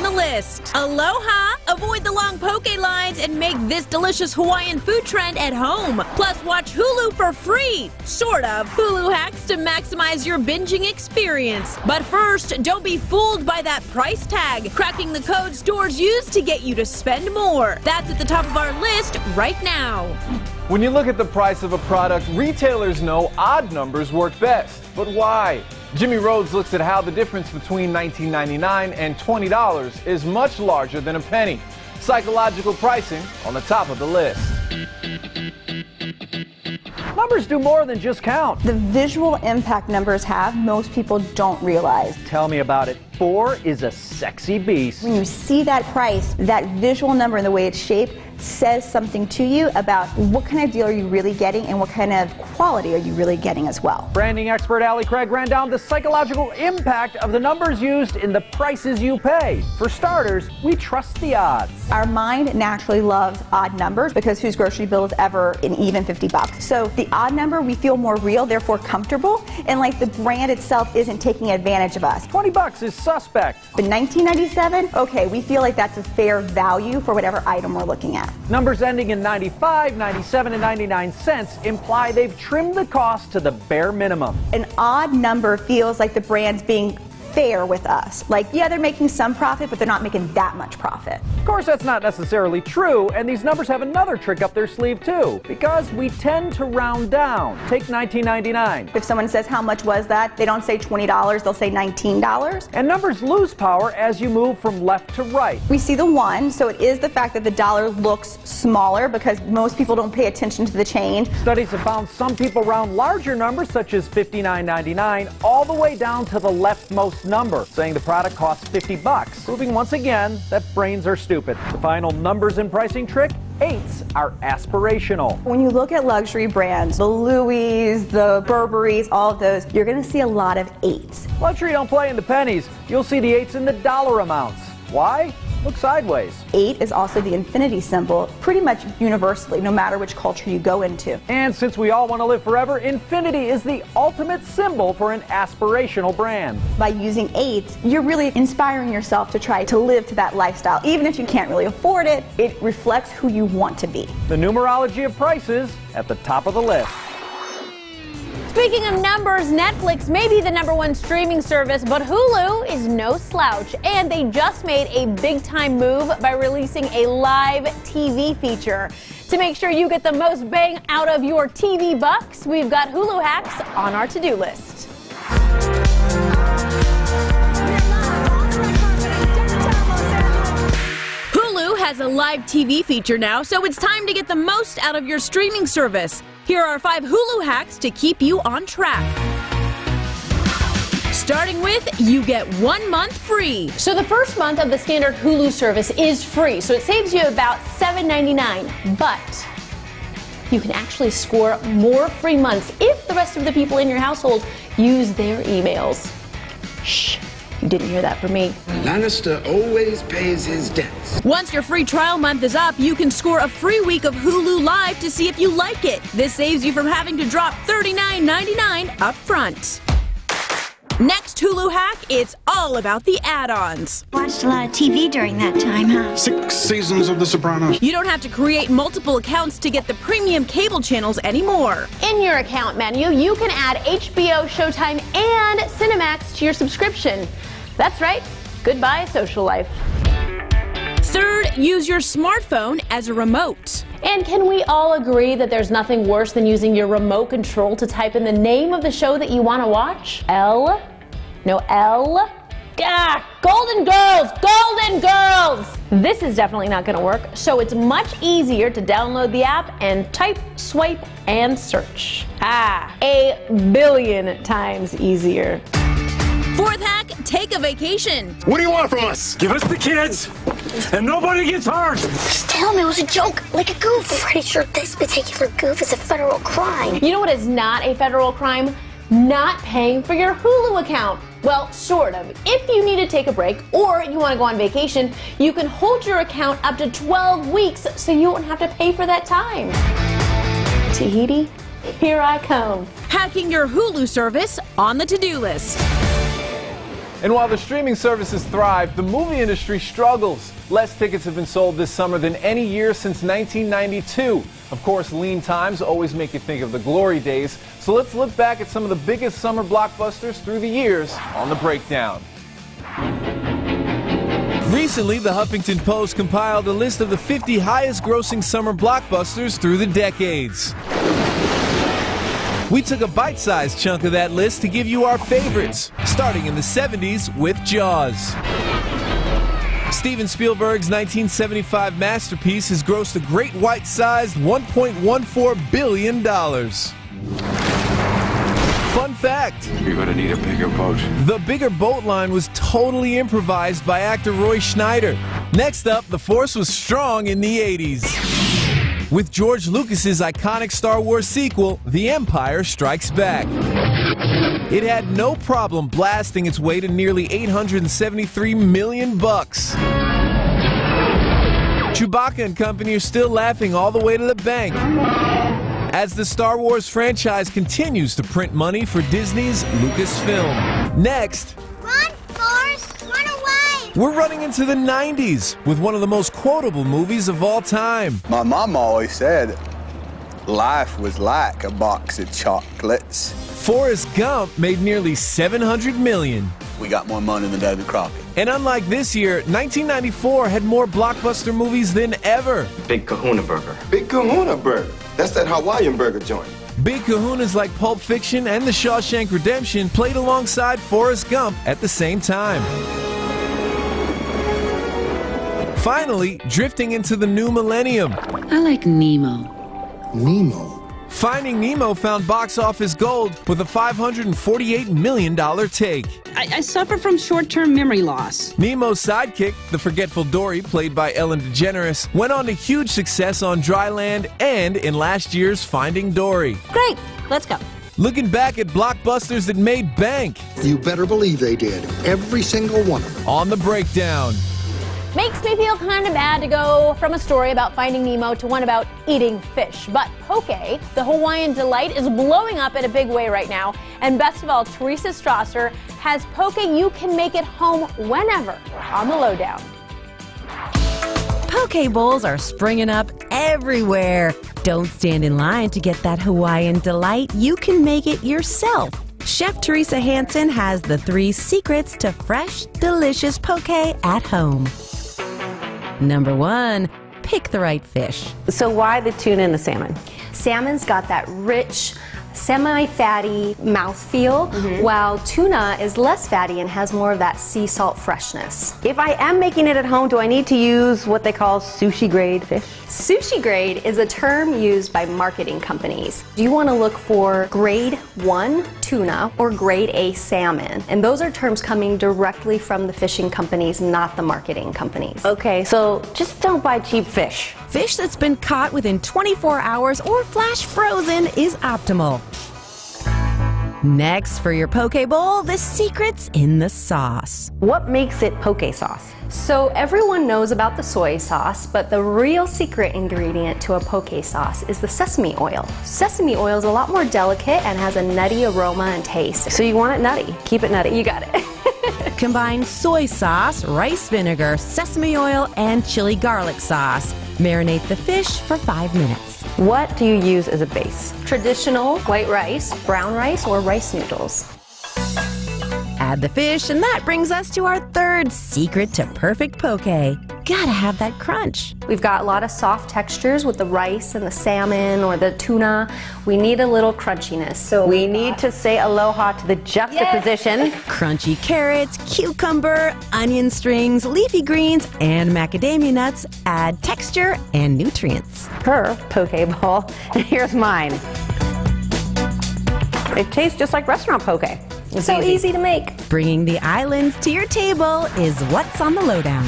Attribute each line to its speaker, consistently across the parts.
Speaker 1: the list. Aloha! Avoid the long poke lines and make this delicious Hawaiian food trend at home. Plus, watch Hulu for free. Sort of. Hulu hacks to maximize your binging experience. But first, don't be fooled by that price tag. Cracking the code stores use to get you to spend more. That's at the top of our list right now.
Speaker 2: When you look at the price of a product, retailers know odd numbers work best. But why? Jimmy Rhodes looks at how the difference between $19.99 and $20 is much larger than a penny. Psychological pricing on the top of the list.
Speaker 3: Numbers do more than just count.
Speaker 4: The visual impact numbers have, most people don't realize.
Speaker 3: Tell me about it. 4 is a sexy beast.
Speaker 4: When you see that price, that visual number and the way it's shaped says something to you about what kind of deal are you really getting and what kind of quality are you really getting as well.
Speaker 3: Branding expert Allie Craig ran down the psychological impact of the numbers used in the prices you pay. For starters, we trust the odds.
Speaker 4: Our mind naturally loves odd numbers because whose grocery bill is ever an even $50? So the odd number, we feel more real, therefore comfortable, and like the brand itself isn't taking advantage of us.
Speaker 3: $20 is suspect.
Speaker 4: But $19.97, okay, we feel like that's a fair value for whatever item we're looking at.
Speaker 3: Numbers ending in 95, 97, and 99 cents imply they've trimmed the cost to the bare minimum.
Speaker 4: An odd number feels like the brand's being fair with us. Like, yeah, they're making some profit, but they're not making that much profit.
Speaker 3: Of course, that's not necessarily true, and these numbers have another trick up their sleeve too, because we tend to round down. Take $19.99.
Speaker 4: If someone says how much was that, they don't say $20, they'll say $19.
Speaker 3: And numbers lose power as you move from left to right.
Speaker 4: We see the 1, so it is the fact that the dollar looks smaller because most people don't pay attention to the change.
Speaker 3: Studies have found some people round larger numbers such as $59.99 all the way down to the leftmost number, saying the product costs $50, proving once again that brains are stupid. The final numbers and pricing trick: 8s are aspirational.
Speaker 4: When you look at luxury brands, the Louis, the Burberrys, all of those, you're going to see a lot of 8s.
Speaker 3: Luxury don't play in the pennies. You'll see the 8s in the dollar amounts. Why? Look sideways.
Speaker 4: 8 is also the infinity symbol, pretty much universally, no matter which culture you go into.
Speaker 3: And since we all want to live forever, infinity is the ultimate symbol for an aspirational brand.
Speaker 4: By using 8, you're really inspiring yourself to try to live to that lifestyle. Even if you can't really afford it, it reflects who you want to be.
Speaker 3: The numerology of prices at the top of the list.
Speaker 1: Speaking of numbers, Netflix may be the #1 streaming service, but Hulu is no slouch. And they just made a big-time move by releasing a live TV feature. To make sure you get the most bang out of your TV bucks, we've got Hulu hacks on our to-do list. Hulu has a live TV feature now, so it's time to get the most out of your streaming service. Here are 5 Hulu hacks to keep you on track. Starting with, you get 1 month free. So the first month of the standard Hulu service is free, so it saves you about $7.99. But you can actually score more free months if the rest of the people in your household use their emails. Shh. You didn't hear that from me.
Speaker 5: Lannister always pays his debts.
Speaker 1: Once your free trial month is up, you can score a free week of Hulu Live to see if you like it. This saves you from having to drop $39.99 up front. Next Hulu hack, it's all about the add-ons.
Speaker 6: Watched a lot of TV during that time, huh?
Speaker 5: 6 seasons of The Sopranos.
Speaker 1: You don't have to create multiple accounts to get the premium cable channels anymore. In your account menu, you can add HBO, Showtime, and Cinemax to your subscription. That's right. Goodbye, social life. Third, use your smartphone as a remote. And can we all agree that there's nothing worse than using your remote control to type in the name of the show that you want to watch? L? Golden Girls! Golden Girls! This is definitely not going to work, so it's much easier to download the app and type, swipe, and search. A billion times easier. Fourth hack, take a vacation.
Speaker 5: What do you want from us?
Speaker 7: Give us the kids, and nobody gets hurt.
Speaker 6: Just tell him it was a joke, like a goof. I'm pretty sure this particular goof is a federal crime.
Speaker 1: You know what is not a federal crime? Not paying for your Hulu account. Well, sort of. If you need to take a break or you want to go on vacation, you can hold your account up to 12 weeks so you won't have to pay for that time. Tahiti, here I come. Hacking your Hulu service on the to-do list.
Speaker 2: And while the streaming services thrive, the movie industry struggles. Less tickets have been sold this summer than any year since 1992. Of course, lean times always make you think of the glory days. So let's look back at some of the biggest summer blockbusters through the years on The Breakdown. Recently, the Huffington Post compiled a list of the 50 highest-grossing summer blockbusters through the decades. We took a bite-sized chunk of that list to give you our favorites, starting in the 70s with Jaws. Steven Spielberg's 1975 masterpiece has grossed a great white-sized $1.14 billion. Fun fact:
Speaker 8: you're going to need a bigger boat.
Speaker 2: The bigger boat line was totally improvised by actor Roy Schneider. Next up, the force was strong in the 80s. With George Lucas's iconic Star Wars sequel, The Empire Strikes Back. It had no problem blasting its way to nearly $873 million. Chewbacca and company are still laughing all the way to the bank as the Star Wars franchise continues to print money for Disney's Lucasfilm. Next,
Speaker 6: Run, Forrest, run away!
Speaker 2: we're running into the 90s with one of the most quotable movies of all time.
Speaker 9: My mom always said life was like a box of chocolates.
Speaker 2: Forrest Gump made nearly $700 million.
Speaker 9: We got more money than David Crockett.
Speaker 2: And unlike this year, 1994 had more blockbuster movies than ever.
Speaker 8: Big Kahuna Burger.
Speaker 10: Big Kahuna Burger. That's that Hawaiian burger joint.
Speaker 2: Big Kahunas like Pulp Fiction and The Shawshank Redemption played alongside Forrest Gump at the same time. Finally, drifting into the new millennium.
Speaker 11: I like Nemo.
Speaker 5: Nemo.
Speaker 2: Finding Nemo found box office gold with a $548 million take.
Speaker 11: I suffer from short-term memory loss.
Speaker 2: Nemo's sidekick, the forgetful Dory, played by Ellen DeGeneres, went on to huge success on dry land and in last year's Finding Dory.
Speaker 1: Great, let's go.
Speaker 2: Looking back at blockbusters that made bank.
Speaker 5: You better believe they did. Every single one of them.
Speaker 2: On The Breakdown.
Speaker 1: Makes me feel kind of bad to go from a story about Finding Nemo to one about eating fish. But poke, the Hawaiian delight, is blowing up in a big way right now. And best of all, Teresa Strasser has poke you can make it home whenever on The Lowdown.
Speaker 12: Poke bowls are springing up everywhere. Don't stand in line to get that Hawaiian delight. You can make it yourself. Chef Teresa Hansen has the 3 secrets to fresh, delicious poke at home. Number 1, pick the right fish.
Speaker 1: So why the tuna and the salmon?
Speaker 13: Salmon's got that rich, semi-fatty mouthfeel, while tuna is less fatty and has more of that sea salt freshness.
Speaker 1: If I am making it at home, do I need to use what they call sushi grade fish?
Speaker 13: Sushi grade is a term used by marketing companies. You want to look for grade 1 tuna or grade A salmon, and those are terms coming directly from the fishing companies, not the marketing companies.
Speaker 1: Okay, so just don't buy cheap fish.
Speaker 12: Fish that's been caught within 24 hours or flash frozen is optimal. Next, for your poke bowl, the secret's in the sauce.
Speaker 1: What makes it poke sauce?
Speaker 13: So everyone knows about the soy sauce, but the real secret ingredient to a poke sauce is the sesame oil. Sesame oil is a lot more delicate and has a nutty aroma and taste.
Speaker 1: So you want it nutty. Keep it nutty.
Speaker 13: You got it.
Speaker 12: Combine soy sauce, rice vinegar, sesame oil, and chili garlic sauce. Marinate the fish for 5 minutes.
Speaker 1: What do you use as a base?
Speaker 13: Traditional white rice, brown rice, or rice noodles.
Speaker 12: Add the fish, and that brings us to our 3rd secret to perfect poke. Gotta have that crunch.
Speaker 13: We've got a lot of soft textures with the rice and the salmon or the tuna. We need a little crunchiness. So
Speaker 1: we need to say aloha to the juxtaposition.
Speaker 12: Yes. Crunchy carrots, cucumber, onion strings, leafy greens, and macadamia nuts add texture and nutrients.
Speaker 1: Her poke bowl, and here's mine. It tastes just like restaurant poke.
Speaker 13: It's so easy to make.
Speaker 12: Bringing the islands to your table is what's on the lowdown.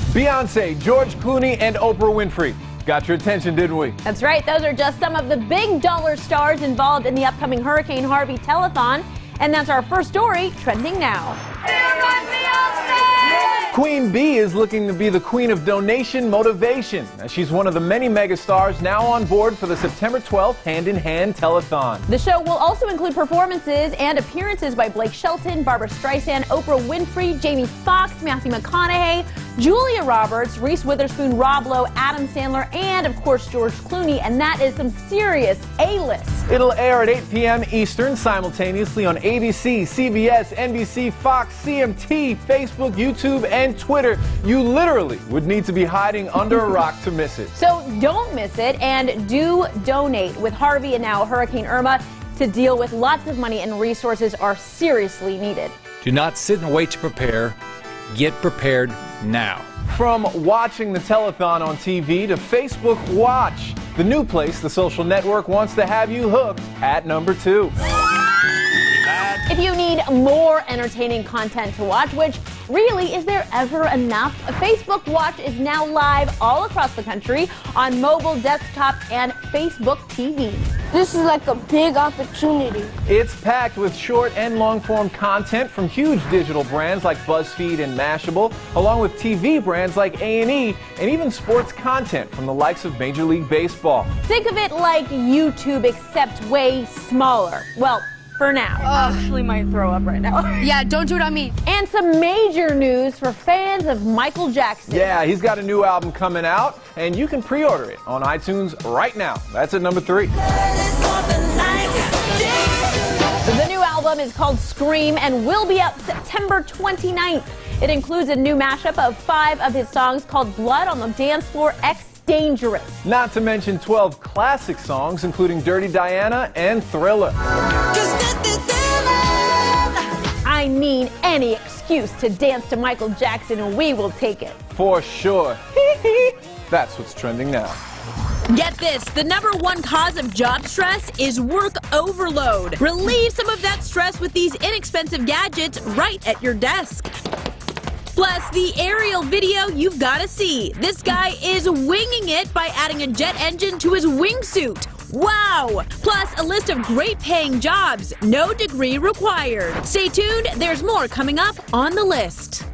Speaker 2: Beyonce, George Clooney, and Oprah Winfrey. Got your attention, didn't we?
Speaker 1: That's right. Those are just some of the big dollar stars involved in the upcoming Hurricane Harvey telethon. And that's our first story, trending now.
Speaker 14: Here comes Beyonce!
Speaker 2: Queen Bee is looking to be the queen of donation motivation, as she's one of the many megastars now on board for the September 12th Hand in Hand telethon.
Speaker 1: The show will also include performances and appearances by Blake Shelton, Barbara Streisand, Oprah Winfrey, Jamie Foxx, Matthew McConaughey, Julia Roberts, Reese Witherspoon, Rob Lowe, Adam Sandler, and of course George Clooney, and that is some serious A-list.
Speaker 2: It'll air at 8 p.m. Eastern simultaneously on ABC, CBS, NBC, Fox, CMT, Facebook, YouTube, and Twitter. You literally would need to be hiding under a rock to miss it.
Speaker 1: So don't miss it, and do donate. With Harvey and now Hurricane Irma to deal with, lots of money and resources are seriously needed.
Speaker 14: Do not sit and wait to prepare. Get prepared now.
Speaker 2: From watching the telethon on TV to Facebook Watch, the new place the social network wants to have you hooked at number 2.
Speaker 1: If you need more entertaining content to watch, which really, is there ever enough? Facebook Watch is now live all across the country on mobile, desktop, and Facebook TV.
Speaker 15: This is like a big opportunity.
Speaker 2: It's packed with short and long-form content from huge digital brands like BuzzFeed and Mashable, along with TV brands like A&E, and even sports content from the likes of Major League Baseball.
Speaker 1: Think of it like YouTube, except way smaller. Well, for now.
Speaker 15: I actually might throw up right now. Yeah, don't do it on me.
Speaker 1: And some major news for fans of Michael Jackson.
Speaker 2: Yeah, he's got a new album coming out, and you can pre-order it on iTunes right now. That's at number 3.
Speaker 1: The new album is called Scream and will be out September 29th. It includes a new mashup of 5 of his songs called Blood on the Dance Floor X Dangerous.
Speaker 2: Not to mention 12 classic songs, including Dirty Diana and Thriller.
Speaker 1: I mean, any excuse to dance to Michael Jackson and we will take it.
Speaker 2: For sure. That's what's trending now.
Speaker 12: Get this, the #1 cause of job stress is work overload. Relieve some of that stress with these inexpensive gadgets right at your desk. Plus, the aerial video you've got to see. This guy is winging it by adding a jet engine to his wingsuit. Wow! Plus, a list of great-paying jobs. No degree required. Stay tuned. There's more coming up on the list.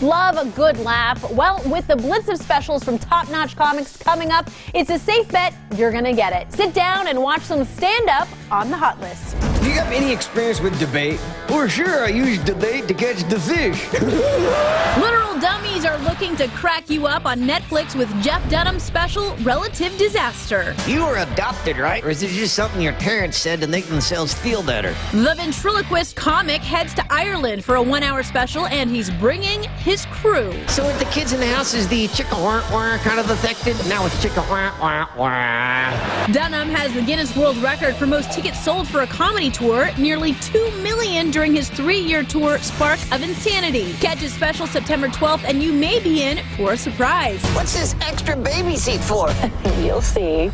Speaker 1: Love a good laugh? Well, with the blitz of specials from Top Notch Comics coming up, it's a safe bet you're gonna get it. Sit down and watch some stand-up on the hot list.
Speaker 16: Do you have any experience with debate? Well, sure, I use debate to catch the fish.
Speaker 12: Literal dummies are looking to crack you up on Netflix with Jeff Dunham's special, Relative Disaster.
Speaker 16: You were adopted, right? Or is it just something your parents said to make themselves feel better?
Speaker 12: The ventriloquist comic heads to Ireland for a 1-hour special, and he's bringing his crew.
Speaker 16: So with the kids in the house, is the chicka-wah-wah kind of affected? Now it's chicka-wah-wah-wah.
Speaker 12: Dunham has the Guinness World Record for most tickets sold for a comedy tour, nearly 2 million during his 3-year tour, Spark of Insanity. Catch his special September 12th, and you may be in for a surprise.
Speaker 16: What's this extra baby seat for?
Speaker 12: You'll see.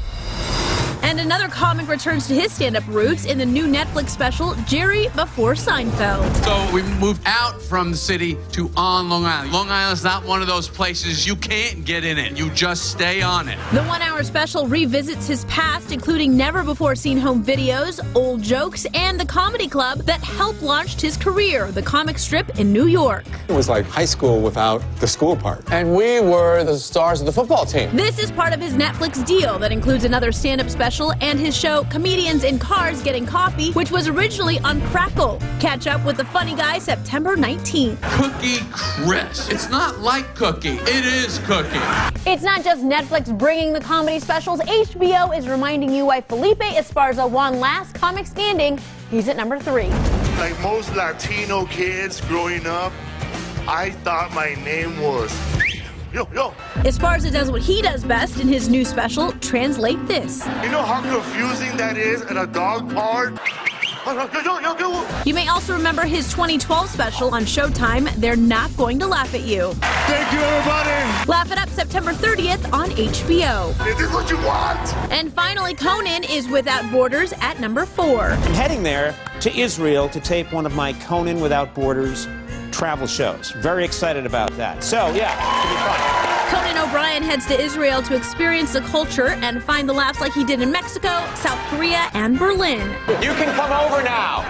Speaker 12: And another comic returns to his stand-up roots in the new Netflix special, Jerry Before Seinfeld.
Speaker 17: So we moved out from the city to on Long Island. Long Island's not one of those places you can't get in it. You just stay on it.
Speaker 12: The 1-hour special revisits his past, including never-before-seen home videos, old jokes, and the comedy club that helped launch his career, the comic strip in New York.
Speaker 18: It was like high school without the school part. And we were the stars of the football team.
Speaker 12: This is part of his Netflix deal that includes another stand-up special and his show Comedians in Cars Getting Coffee, which was originally on Crackle. Catch up with the funny guy September 19th.
Speaker 17: Cookie Chris. It's not like Cookie. It is Cookie.
Speaker 1: It's not just Netflix bringing the comedy specials. HBO is reminding you why Felipe Esparza won last comic standing. He's at number 3.
Speaker 19: Like most Latino kids growing up, I thought my name was... Yo.
Speaker 12: Esparza does what he does best in his new special, Translate This.
Speaker 19: You know how confusing that is at a dog park?
Speaker 12: You may also remember his 2012 special on Showtime, They're Not Going to Laugh at You.
Speaker 19: Thank you, everybody.
Speaker 12: Laugh it up September 30th on HBO.
Speaker 19: Is this what you want?
Speaker 12: And finally, Conan is Without Borders at number 4.
Speaker 20: I'm heading there to Israel to tape one of my Conan Without Borders travel shows. Very excited about that. So, yeah, it should be fun.
Speaker 12: Conan O'Brien heads to Israel to experience the culture and find the laughs like he did in Mexico, South Korea, and Berlin.
Speaker 18: You can come over now.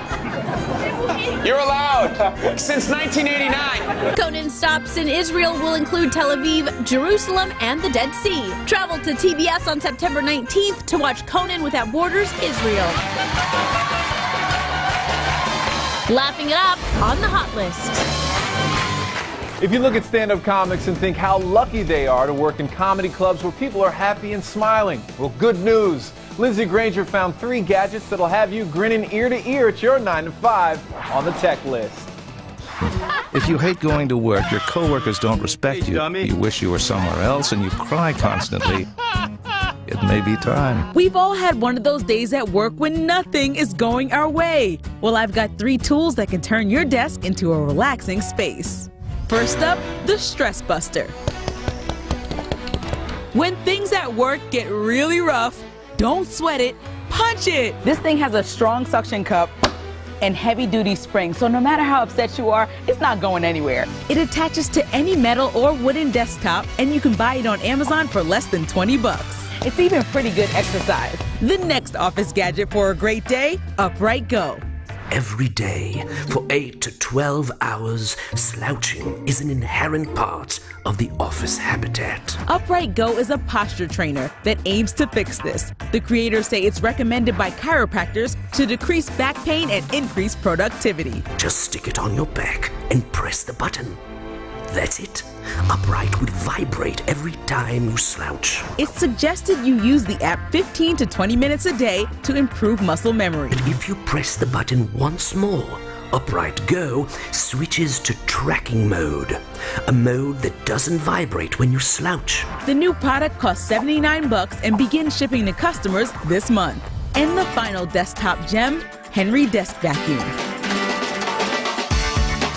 Speaker 18: You're allowed. Since 1989.
Speaker 1: Conan stops in Israel will include Tel Aviv, Jerusalem, and the Dead Sea. Travel to TBS on September 19th to watch Conan Without Borders, Israel. Laughing it up on the hot list.
Speaker 2: If you look at stand-up comics and think how lucky they are to work in comedy clubs where people are happy and smiling, well, good news. Lindsey Granger found 3 gadgets that'll have you grinning ear to ear at your 9 to 5 on the tech list.
Speaker 21: If you hate going to work, your coworkers don't respect you, you wish you were somewhere else, and you cry constantly, it may be time.
Speaker 22: We've all had one of those days at work when nothing is going our way. Well, I've got 3 tools that can turn your desk into a relaxing space. First up, the Stress Buster. When things at work get really rough, don't sweat it, punch it.
Speaker 23: This thing has a strong suction cup and heavy-duty springs, so no matter how upset you are, it's not going anywhere.
Speaker 22: It attaches to any metal or wooden desktop, and you can buy it on Amazon for less than 20 bucks.
Speaker 23: It's even pretty good exercise.
Speaker 22: The next office gadget for a great day, Upright Go.
Speaker 24: Every day, for 8 to 12 hours, slouching is an inherent part of the office habitat.
Speaker 22: Upright Go is a posture trainer that aims to fix this. The creators say it's recommended by chiropractors to decrease back pain and increase productivity.
Speaker 24: Just stick it on your back and press the button. That's it. Upright would vibrate every time you slouch.
Speaker 22: It's suggested you use the app 15 to 20 minutes a day to improve muscle memory.
Speaker 24: But if you press the button once more, Upright Go switches to tracking mode, a mode that doesn't vibrate when you slouch.
Speaker 22: The new product costs 79 bucks and begins shipping to customers this month. And the final desktop gem, Henry Desk Vacuum.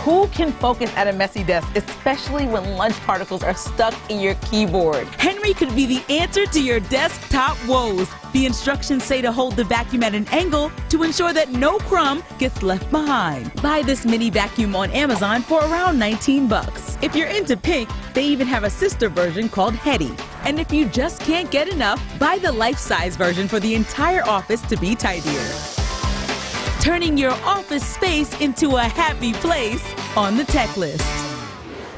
Speaker 23: Who can focus at a messy desk, especially when lunch particles are stuck in your keyboard?
Speaker 22: Henry could be the answer to your desktop woes. The instructions say to hold the vacuum at an angle to ensure that no crumb gets left behind. Buy this mini vacuum on Amazon for around 19 bucks. If you're into pink, they even have a sister version called Hetty. And if you just can't get enough, buy the life-size version for the entire office to be tidier. Turning your office space into a happy place on the tech list.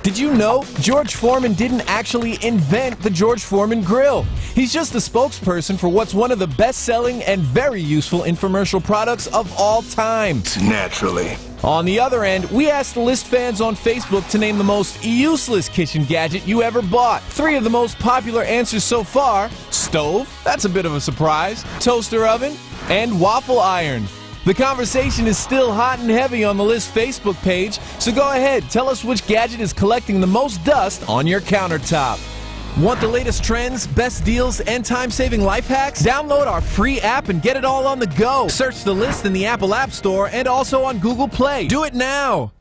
Speaker 2: Did you know George Foreman didn't actually invent the George Foreman grill? He's just the spokesperson for what's one of the best-selling and very useful infomercial products of all time.
Speaker 21: Naturally.
Speaker 2: On the other end, we asked the list fans on Facebook to name the most useless kitchen gadget you ever bought. 3 of the most popular answers so far: stove, that's a bit of a surprise, toaster oven, and waffle iron. The conversation is still hot and heavy on the list Facebook page, so go ahead, tell us which gadget is collecting the most dust on your countertop. Want the latest trends, best deals, and time-saving life hacks? Download our free app and get it all on the go. Search the list in the Apple App Store and also on Google Play. Do it now!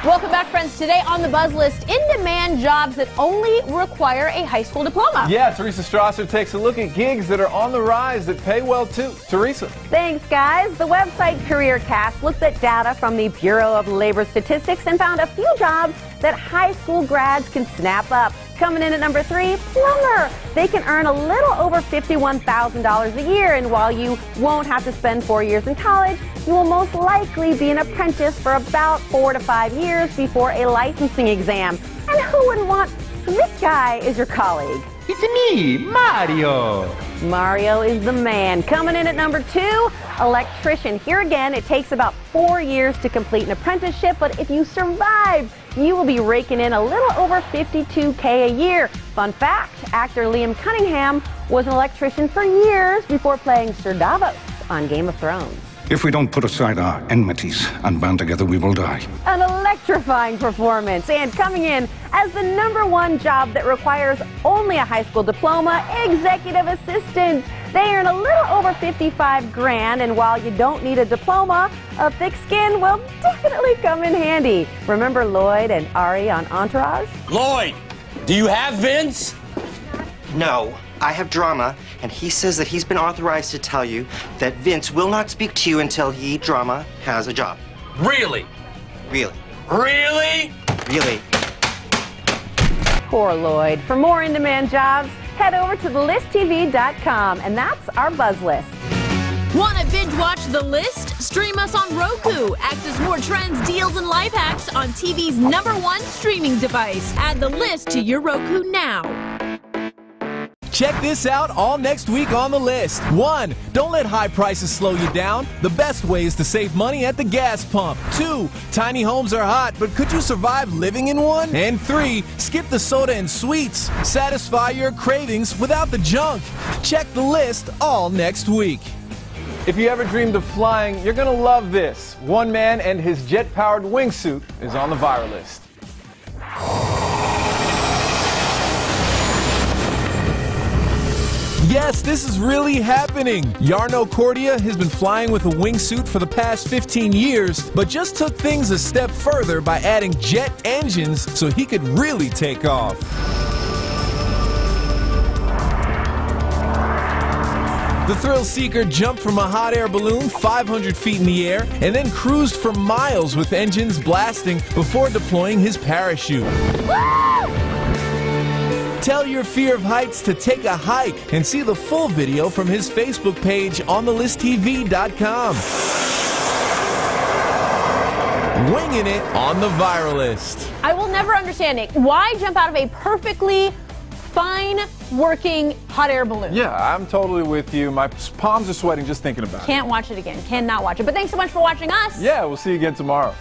Speaker 1: Welcome back, friends. Today on the Buzz List, in-demand jobs that only require a high school diploma.
Speaker 2: Yeah, Teresa Strasser takes a look at gigs that are on the rise that pay well, too. Teresa.
Speaker 25: Thanks, guys. The website CareerCast looked at data from the Bureau of Labor Statistics and found a few jobs that high school grads can snap up. Coming in at number 3, plumber. They can earn a little over $51,000 a year, and while you won't have to spend 4 years in college, you will most likely be an apprentice for about 4 to 5 years before a licensing exam. And who wouldn't want this guy as your colleague?
Speaker 26: It's me, Mario.
Speaker 25: Mario is the man. Coming in at number 2, electrician. Here again, it takes about 4 years to complete an apprenticeship, but if you survive, you will be raking in a little over $52K a year. Fun fact, actor Liam Cunningham was an electrician for years before playing Sir Davos on Game of Thrones.
Speaker 26: If we don't put aside our enmities and band together, we will die.
Speaker 25: An electrifying performance. And coming in as the number 1 job that requires only a high school diploma, executive assistant. They earn a little over $55 grand, and while you don't need a diploma, a thick skin will definitely come in handy. Remember Lloyd and Ari on Entourage?
Speaker 7: Lloyd, do you have Vince?
Speaker 27: No, I have Drama, and he says that he's been authorized to tell you that Vince will not speak to you until he, Drama, has a job.
Speaker 7: Really?
Speaker 27: Really.
Speaker 7: Really?
Speaker 27: Really.
Speaker 25: Poor Lloyd. For more in-demand jobs, head over to thelisttv.com, and that's our Buzz List.
Speaker 1: Want to binge watch The List? Stream us on Roku. Access more trends, deals, and life hacks on TV's #1 streaming device. Add The List to your Roku now.
Speaker 3: Check this out all next week on The List. 1. Don't let high prices slow you down. The best way is to save money at the gas pump. 2. Tiny homes are hot, but could you survive living in one? And 3. Skip the soda and sweets. Satisfy your cravings without the junk. Check The List all next week.
Speaker 2: If you ever dreamed of flying, you're gonna love this. One man and his jet-powered wingsuit is on the viral list.
Speaker 3: Yes, this is really happening. Jarno Cordia has been flying with a wingsuit for the past 15 years, but just took things a step further by adding jet engines so he could really take off. The thrill seeker jumped from a hot air balloon 500 feet in the air and then cruised for miles with engines blasting before deploying his parachute. Tell your fear of heights to take a hike and see the full video from his Facebook page on thelisttv.com. Winging it on the viral list.
Speaker 1: I will never understand it. Why jump out of a perfectly fine working hot air balloon?
Speaker 2: Yeah, I'm totally with you. My palms are sweating just thinking about it.
Speaker 1: Can't watch it again. Cannot watch it. But thanks so much for watching us.
Speaker 2: Yeah, we'll see you again tomorrow.